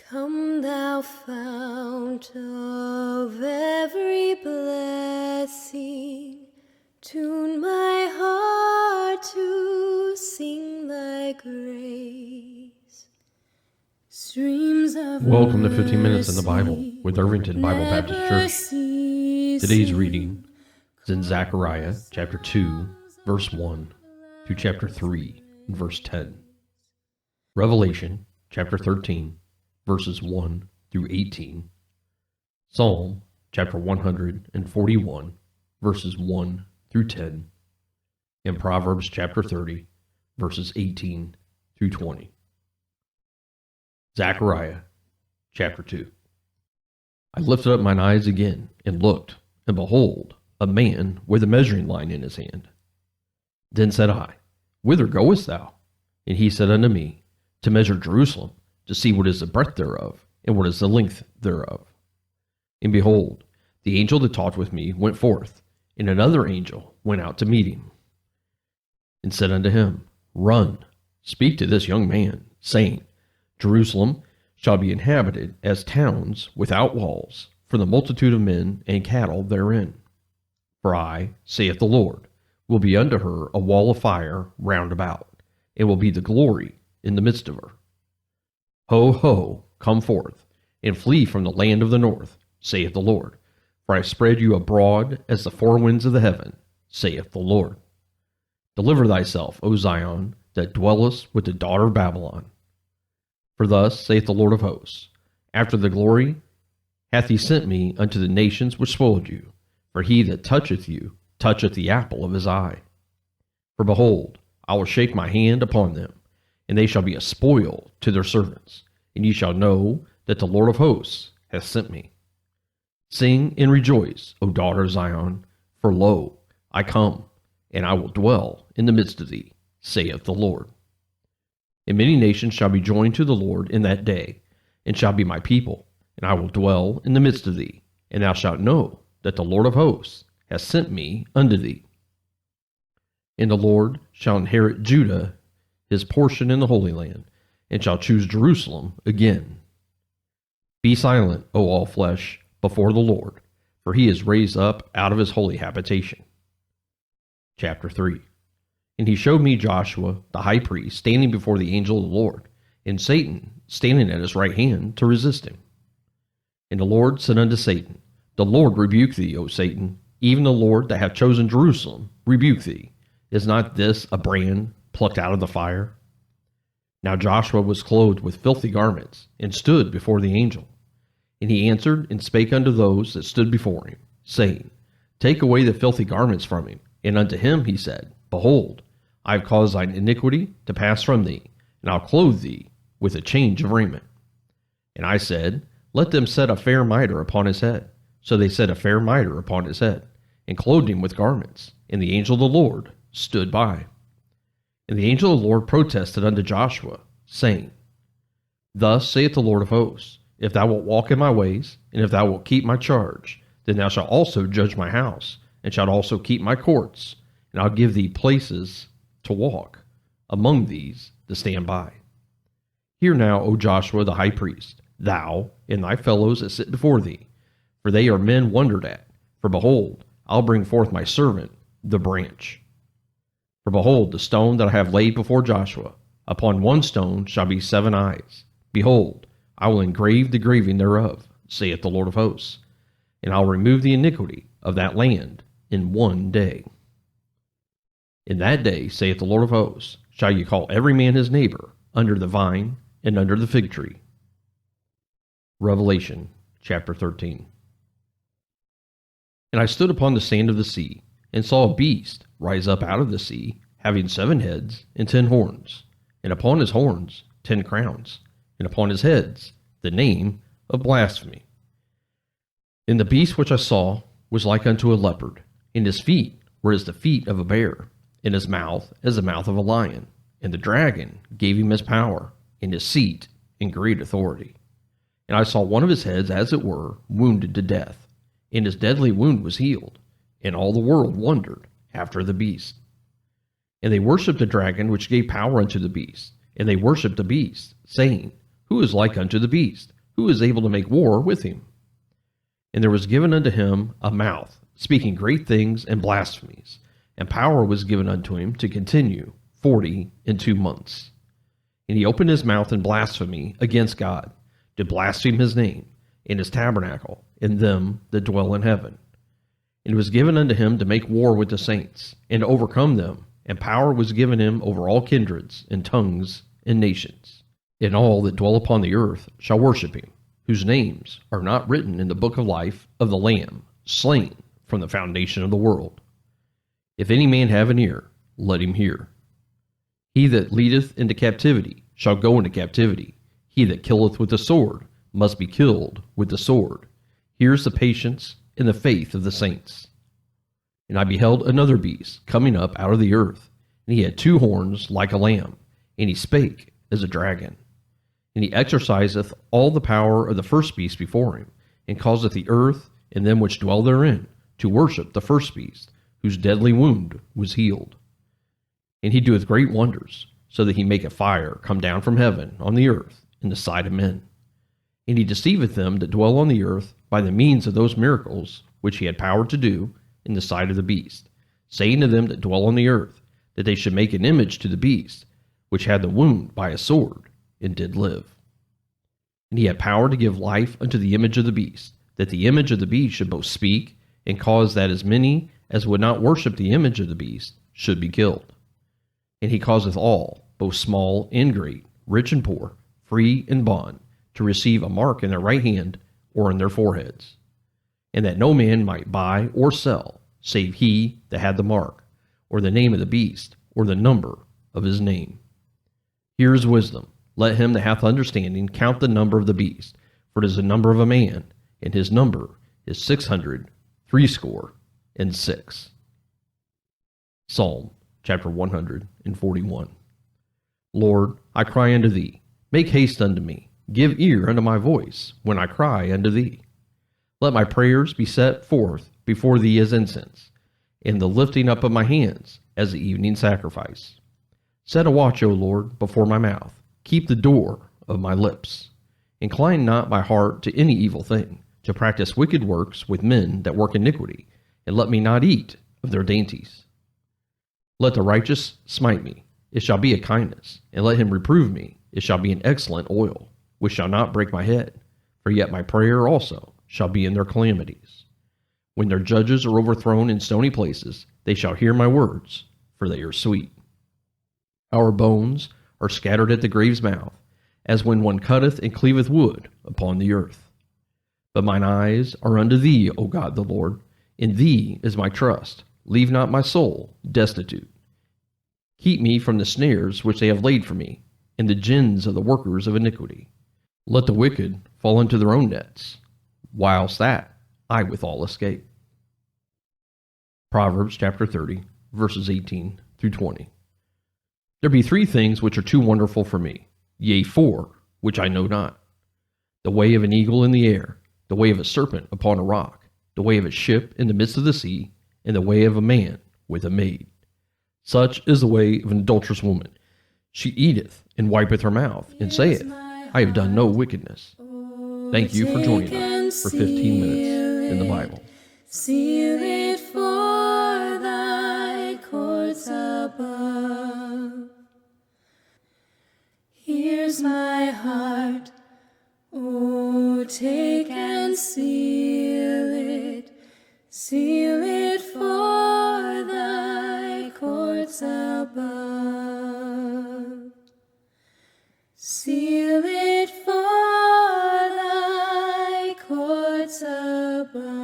Come thou fount of every blessing, tune my heart to sing thy grace. Streams of Welcome to 15 Minutes in the Bible with Irvington Bible Baptist Church. Today's reading is in Zechariah chapter 2, verse 1 through chapter 3, verse 10. Revelation chapter 13, verses 1 through 18. Psalm chapter 141, verses 1 through 10. And Proverbs chapter 30, verses 18 through 20. Zechariah chapter 2. I lifted up mine eyes again and looked, and behold, a man with a measuring line in his hand. Then said I, Whither goest thou? And he said unto me, To measure Jerusalem, to see what is the breadth thereof, and what is the length thereof. And behold, the angel that talked with me went forth, and another angel went out to meet him, and said unto him, Run, speak to this young man, saying, Jerusalem shall be inhabited as towns without walls, for the multitude of men and cattle therein. For I, saith the Lord, will be unto her a wall of fire round about, and will be the glory in the midst of her. Ho, ho, come forth, and flee from the land of the north, saith the Lord. For I spread you abroad as the four winds of the heaven, saith the Lord. Deliver thyself, O Zion, that dwellest with the daughter of Babylon. For thus saith the Lord of hosts, After the glory hath he sent me unto the nations which spoiled you. For he that toucheth you toucheth the apple of his eye. For behold, I will shake my hand upon them, and they shall be a spoil to their servants, and ye shall know that the Lord of hosts hath sent me. Sing and rejoice, O daughter of Zion, for lo, I come, and I will dwell in the midst of thee, saith the Lord. And many nations shall be joined to the Lord in that day, and shall be my people, and I will dwell in the midst of thee, and thou shalt know that the Lord of hosts hath sent me unto thee. And the Lord shall inherit Judah, his portion in the Holy Land, and shall choose Jerusalem again. Be silent, O all flesh, before the Lord, for he is raised up out of his holy habitation. Chapter 3. And he showed me Joshua, the high priest, standing before the angel of the Lord, and Satan standing at his right hand to resist him. And the Lord said unto Satan, The Lord rebuke thee, O Satan, even the Lord that hath chosen Jerusalem rebuke thee. Is not this a brand plucked out of the fire? Now Joshua was clothed with filthy garments, and stood before the angel. And he answered and spake unto those that stood before him, saying, Take away the filthy garments from him. And unto him he said, Behold, I have caused thine iniquity to pass from thee, and I'll clothe thee with a change of raiment. And I said, Let them set a fair mitre upon his head. So they set a fair mitre upon his head, and clothed him with garments. And the angel of the Lord stood by. And the angel of the Lord protested unto Joshua, saying, Thus saith the Lord of hosts, If thou wilt walk in my ways, and if thou wilt keep my charge, then thou shalt also judge my house, and shalt also keep my courts, and I'll give thee places to walk, among these to stand by. Hear now, O Joshua the high priest, thou and thy fellows that sit before thee, for they are men wondered at. For behold, I'll bring forth my servant, the branch. For behold, the stone that I have laid before Joshua, upon one stone shall be 7 eyes. Behold, I will engrave the graving thereof, saith the Lord of hosts, and I'll remove the iniquity of that land in one day. In that day, saith the Lord of hosts, shall you call every man his neighbor under the vine and under the fig tree. Revelation chapter 13. And I stood upon the sand of the sea, and saw a beast rise up out of the sea, having 7 heads and 10 horns, and upon his horns 10 crowns, and upon his heads the name of blasphemy. And the beast which I saw was like unto a leopard, and his feet were as the feet of a bear, and his mouth as the mouth of a lion. And the dragon gave him his power, and his seat, and great authority. And I saw one of his heads, as it were, wounded to death, and his deadly wound was healed, and all the world wondered after the beast. And they worshipped the dragon which gave power unto the beast, and they worshipped the beast, saying, Who is like unto the beast? who is able to make war with him? And there was given unto him a mouth, speaking great things and blasphemies, and power was given unto him to continue 42 months. And he opened his mouth in blasphemy against God, to blaspheme his name, and his tabernacle, and them that dwell in heaven. And it was given unto him to make war with the saints, and to overcome them, and power was given him over all kindreds, and tongues, and nations. And all that dwell upon the earth shall worship him, whose names are not written in the book of life of the Lamb, slain from the foundation of the world. If any man have an ear, let him hear. He that leadeth into captivity shall go into captivity. He that killeth with the sword must be killed with the sword. Here's the patience and the faith of the saints. And I beheld another beast coming up out of the earth, and he had 2 horns like a lamb, and he spake as a dragon. And he exerciseth all the power of the first beast before him, and causeth the earth and them which dwell therein to worship the first beast, whose deadly wound was healed. And he doeth great wonders, so that he maketh fire come down from heaven on the earth in the sight of men. And he deceiveth them that dwell on the earth by the means of those miracles which he had power to do in the sight of the beast, saying to them that dwell on the earth, that they should make an image to the beast, which had the wound by a sword, and did live. And he had power to give life unto the image of the beast, that the image of the beast should both speak, and cause that as many as would not worship the image of the beast should be killed. And he causeth all, both small and great, rich and poor, free and bond, to receive a mark in their right hand or in their foreheads, and that no man might buy or sell, save he that had the mark, or the name of the beast, or the number of his name. Here is wisdom. Let him that hath understanding count the number of the beast, for it is the number of a man, and his number is 666. Psalm chapter 141. Lord, I cry unto thee. Make haste unto me. Give ear unto my voice when I cry unto thee. Let my prayers be set forth before thee as incense, and the lifting up of my hands as the evening sacrifice. Set a watch, O Lord, before my mouth. Keep the door of my lips. Incline not my heart to any evil thing, to practice wicked works with men that work iniquity, and let me not eat of their dainties. Let the righteous smite me, it shall be a kindness, and let him reprove me, it shall be an excellent oil, which shall not break my head, for yet my prayer also shall be in their calamities. When their judges are overthrown in stony places, they shall hear my words, for they are sweet. Our bones are scattered at the grave's mouth, as when one cutteth and cleaveth wood upon the earth. But mine eyes are unto thee, O God the Lord. In thee is my trust. Leave not my soul destitute. Keep me from the snares which they have laid for me, and the gins of the workers of iniquity. Let the wicked fall into their own nets, whilst that I withal escape. Proverbs chapter 30, verses 18 through 20. There be 3 things which are too wonderful for me, yea, 4, which I know not. The way of an eagle in the air, the way of a serpent upon a rock, the way of a ship in the midst of the sea, and the way of a man with a maid. Such is the way of an adulterous woman. She eateth and wipeth her mouth, and saith, I have done no wickedness. Thank you for joining us for 15 minutes in the Bible. Seal it for thy courts above. Here's my heart, oh, take and seal it for thy courts above. Seal it for thy courts above.